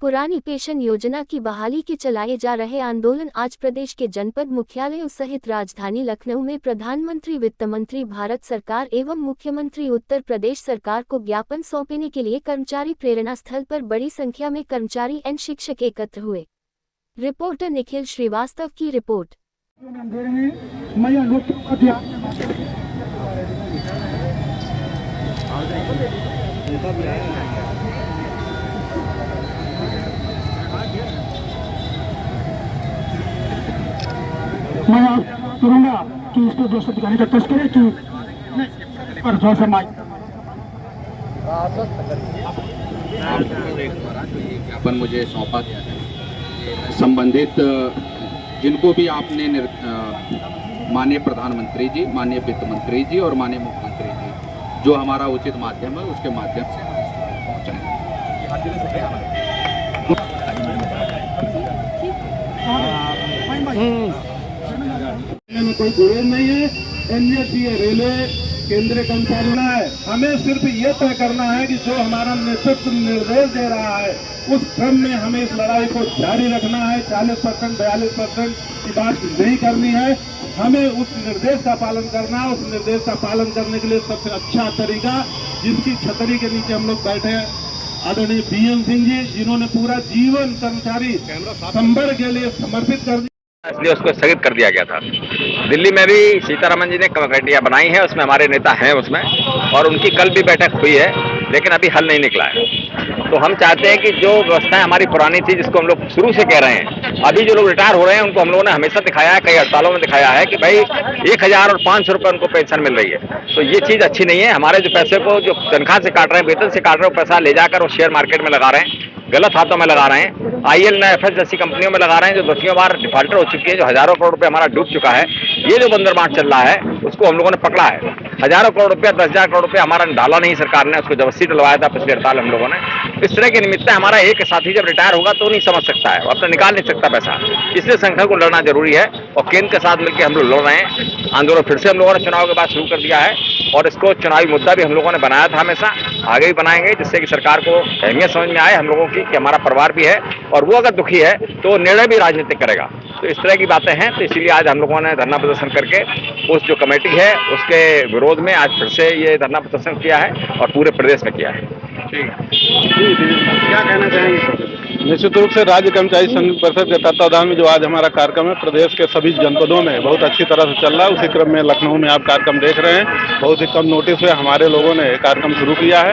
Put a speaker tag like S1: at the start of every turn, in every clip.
S1: पुरानी पेंशन योजना की बहाली के चलाए जा रहे आंदोलन आज प्रदेश के जनपद मुख्यालयों सहित राजधानी लखनऊ में प्रधानमंत्री, वित्त मंत्री, भारत सरकार एवं मुख्यमंत्री उत्तर प्रदेश सरकार को ज्ञापन सौंपने के लिए कर्मचारी प्रेरणा स्थल पर बड़ी संख्या में कर्मचारी एवं शिक्षक एकत्र हुए। रिपोर्टर निखिल श्रीवास्तव की रिपोर्ट।
S2: मैं आप करूंगा कि इसको दोस्त अधिकारी का तस्करे की पर थोड़ा सा माइक
S3: ज्ञापन मुझे सौंपा गया है संबंधित जिनको भी आपने माननीय प्रधानमंत्री जी, माननीय वित्त मंत्री जी और माननीय मुख्यमंत्री जी जो हमारा उचित माध्यम है उसके माध्यम से
S4: कोई विरोध नहीं है। एनजीटी रेलवे केंद्रीय कर्मचारी है, हमें सिर्फ ये तय करना है कि जो हमारा नेतृत्व निर्देश दे रहा है उस क्रम में हमें इस लड़ाई को जारी रखना है। 40% 42% की बात नहीं करनी है, हमें उस निर्देश का पालन करना है। उस निर्देश का पालन करने के लिए सबसे अच्छा तरीका, जिसकी छतरी के नीचे हम लोग बैठे हैं, आदरणीय बीएन सिंह जी, जिन्होंने पूरा जीवन कर्मचारी संवर्ग के लिए समर्पित कर दिया,
S5: इसलिए उसको स्थगित कर दिया गया था। दिल्ली में भी सीतारमन जी ने कमेटियां बनाई हैं, उसमें हमारे नेता हैं उसमें, और उनकी कल भी बैठक हुई है, लेकिन अभी हल नहीं निकला है। तो हम चाहते हैं कि जो व्यवस्थाएं हमारी पुरानी थी, जिसको हम लोग शुरू से कह रहे हैं, अभी जो लोग रिटायर हो रहे हैं उनको हम लोगों ने हमेशा दिखाया है, कई हड़तालों में दिखाया है कि भाई 1000 और 500 रुपये उनको पेंशन मिल रही है। तो ये चीज़ अच्छी नहीं है। हमारे जो पैसे को जो तनख्वाह से काट रहे हैं, वेतन से काट रहे हैं, वो पैसा ले जाकर वो शेयर मार्केट में लगा रहे हैं, गलत हाथों में लगा रहे हैं। IL ने FS जैसी कंपनियों में लगा रहे हैं जो दसियों बार डिफॉल्टर हो चुकी है, जो हजारों करोड़ रुपए हमारा डूब चुका है। ये जो बंदरबांट चल रहा है उसको हम लोगों ने पकड़ा है। हजारों करोड़ रुपया, 10,000 करोड़ रुपया हमारा डाला नहीं सरकार ने, उसको जबरदस्ती डलवाया था पिछले हड़ताल हम लोगों ने। इस तरह के निमित्त हमारा एक साथी जब रिटायर होगा तो नहीं समझ सकता है, अपना निकाल नहीं सकता पैसा। इसलिए संगठन को लड़ना जरूरी है और केंद्र के साथ मिलकर हम लोग लड़ रहे हैं। आंदोलन फिर से हम लोगों ने चुनाव के बाद शुरू कर दिया है और इसको चुनावी मुद्दा भी हम लोगों ने बनाया था, हमेशा आगे भी बनाएंगे, जिससे कि सरकार को अहमियत समझ में आए हम लोगों की कि हमारा परिवार भी है और वो अगर दुखी है तो निर्णय भी राजनीतिक करेगा। तो इस तरह की बातें हैं। तो इसीलिए आज हम लोगों ने धरना प्रदर्शन करके उस जो कमेटी है उसके विरोध में आज फिर से ये धरना प्रदर्शन किया है और पूरे प्रदेश में किया है। ठीक है,
S4: क्या कहना चाहेंगे?
S6: निश्चित रूप से राज्य कर्मचारी संघ परिषद के तत्वाधान में जो आज हमारा कार्यक्रम है, प्रदेश के सभी जनपदों में बहुत अच्छी तरह से चल रहा है। उसी क्रम में लखनऊ में आप कार्यक्रम देख रहे हैं। बहुत ही कम नोटिस में हमारे लोगों ने कार्यक्रम शुरू किया है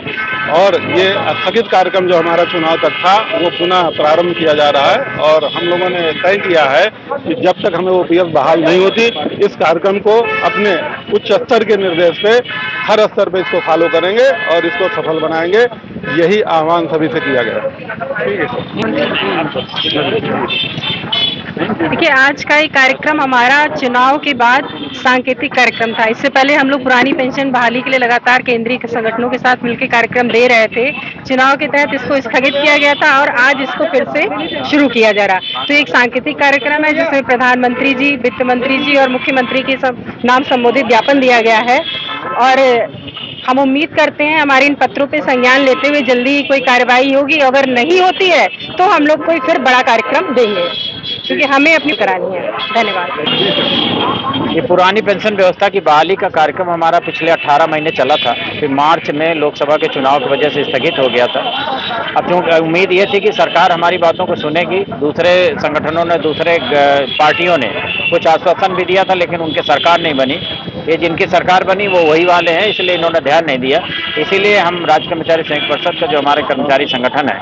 S6: और ये स्थगित कार्यक्रम जो हमारा चुनाव तक था वो पुनः प्रारंभ किया जा रहा है। और हम लोगों ने तय किया है कि जब तक हमें OPS बहाल नहीं होती, इस कार्यक्रम को अपने उच्च स्तर के निर्देश पे हर स्तर पे इसको फॉलो करेंगे और इसको सफल बनाएंगे। यही आह्वान सभी से किया गया है।
S7: देखिए, आज का ये कार्यक्रम हमारा चुनाव के बाद सांकेतिक कार्यक्रम था। इससे पहले हम लोग पुरानी पेंशन बहाली के लिए लगातार केंद्रीय संगठनों के साथ मिलकर कार्यक्रम दे रहे थे। चुनाव के तहत इसको स्थगित किया गया था और आज इसको फिर से शुरू किया जा रहा। तो एक सांकेतिक कार्यक्रम है जिसमें प्रधानमंत्री जी, वित्त मंत्री जी और मुख्यमंत्री के सब नाम संबोधित ज्ञापन दिया गया है और हम उम्मीद करते हैं हमारे इन पत्रों पे संज्ञान लेते हुए जल्दी कोई कार्रवाई होगी। अगर नहीं होती है तो हम लोग कोई फिर बड़ा कार्यक्रम देंगे, क्योंकि हमें अपनी करानी है। धन्यवाद।
S8: ये पुरानी पेंशन व्यवस्था की बहाली का कार्यक्रम हमारा पिछले 18 महीने चला था, फिर मार्च में लोकसभा के चुनाव की वजह से स्थगित हो गया था। अब जो उम्मीद ये थी कि सरकार हमारी बातों को सुनेगी। दूसरे संगठनों ने, दूसरे पार्टियों ने कुछ आश्वासन भी दिया था, लेकिन उनकी सरकार नहीं बनी। ये जिनकी सरकार बनी वो वही वाले हैं, इसलिए इन्होंने ध्यान नहीं दिया। इसीलिए हम राज्य कर्मचारी संघ परिषद का जो हमारे कर्मचारी संगठन है,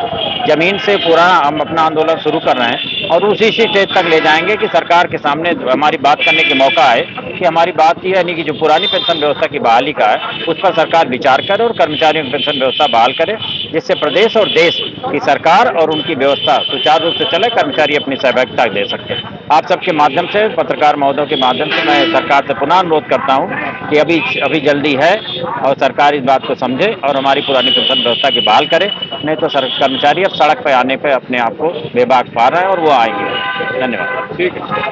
S8: जमीन से पूरा हम अपना आंदोलन शुरू कर रहे हैं और उसी स्टेज तक ले जाएंगे कि सरकार के सामने हमारी बात करने के मौका आए कि हमारी बात ये यानी कि जो पुरानी पेंशन व्यवस्था की बहाली का है उस पर सरकार विचार करे और कर्मचारियों की पेंशन व्यवस्था बहाल करे, जिससे प्रदेश और देश की सरकार और उनकी व्यवस्था सुचारू रूप से चले, कर्मचारी अपनी सहभागिता दे सकते हैं। आप सबके माध्यम से, पत्रकार महोदयों के माध्यम से मैं सरकार से पुनः अनुरोध करता हूं कि अभी जल्दी है और सरकार इस बात को समझे और हमारी पुरानी पेंशन व्यवस्था की बहाल करे। नहीं तो कर्मचारी अब सड़क पर आने पर अपने आप को बेबाक पा रहा है और वो आएंगे। धन्यवाद।
S4: ठीक है।